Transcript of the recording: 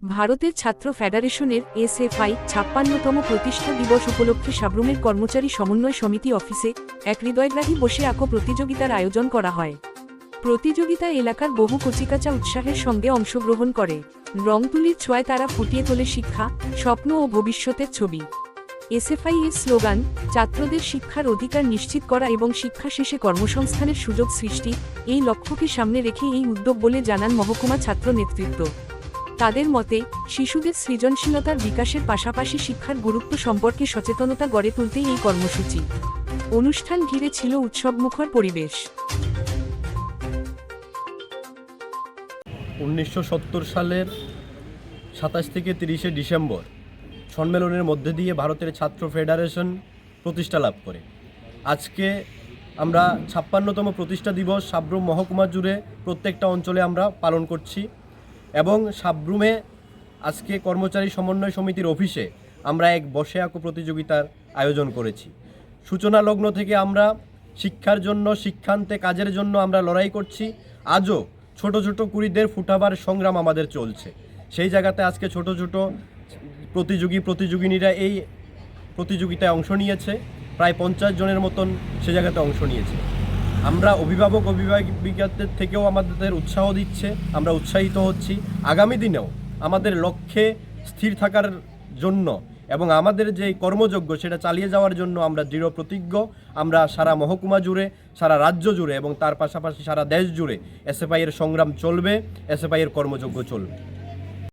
ভারতের ছাত্র ফেডারেশনের এসএফআই ৫৬তম প্রতিষ্ঠা দিবস উপলক্ষে সাব্রুমের কর্মচারী সমন্বয় সমিতি অফিসে এক হৃদয়গ্রাহী বসে আঁকো প্রতিযোগিতার আয়োজন করা হয়। প্রতিযোগিতা এলাকার বহু কচিকাঁচা উৎসাহের সঙ্গে অংশগ্রহণ করে। রং তুলির ছোঁয়ায় তারা ফুটিয়ে তোলে শিক্ষা, স্বপ্ন ও ভবিষ্যতের ছবি। এসএফআই এর স্লোগান ছাত্রদের শিক্ষার অধিকার নিশ্চিত করা এবং শিক্ষা শেষে কর্মসংস্থানের সুযোগ সৃষ্টি, এই লক্ষ্যকে সামনে রেখে এই উদ্যোগ বলে জানান মহকুমা ছাত্র নেতৃত্ব। তাদের মতে শিশুদের সৃজনশীলতার বিকাশের পাশাপাশি শিক্ষার গুরুত্ব সম্পর্কে সচেতনতা গড়ে তুলতেই এই কর্মসূচি। অনুষ্ঠান ঘিরে ছিল উৎসবমুখর পরিবেশ। 1970 সালের 27 থেকে 30 ডিসেম্বর সম্মেলনের মধ্যে দিয়ে ভারতের ছাত্র ফেডারেশন প্রতিষ্ঠা লাভ করে। আজকে আমরা ৫৬তম প্রতিষ্ঠা দিবস সাব্রুম মহকুমা জুড়ে প্রত্যেকটা অঞ্চলে আমরা পালন করছি এবং সাব্রুমে আজকে কর্মচারী সমন্বয় সমিতির অফিসে আমরা এক বসে আঁকো প্রতিযোগিতার আয়োজন করেছি। সূচনা লগ্ন থেকে আমরা শিক্ষার জন্য, শিক্ষান্তে কাজের জন্য আমরা লড়াই করছি। আজও ছোট ছোট কুড়িদের ফুটাবার সংগ্রাম আমাদের চলছে। সেই জায়গাতে আজকে ছোট ছোট প্রতিযোগিনীরা এই প্রতিযোগিতায় অংশ নিয়েছে। প্রায় 50 জনের মতন সে জায়গাতে অংশ নিয়েছে। আমরা অভিভাবকদের থেকেও আমাদের উৎসাহ দিচ্ছে, আমরা উৎসাহিত হচ্ছি। আগামী দিনেও আমাদের লক্ষ্যে স্থির থাকার জন্য এবং আমাদের যে কর্মযজ্ঞ সেটা চালিয়ে যাওয়ার জন্য আমরা দৃঢ় প্রতিজ্ঞ। আমরা সারা মহকুমা জুড়ে, সারা রাজ্য জুড়ে এবং তার পাশাপাশি সারা দেশ জুড়ে এসএফআই এর সংগ্রাম চলবে, এসএফআই এর কর্মযজ্ঞ চলবে।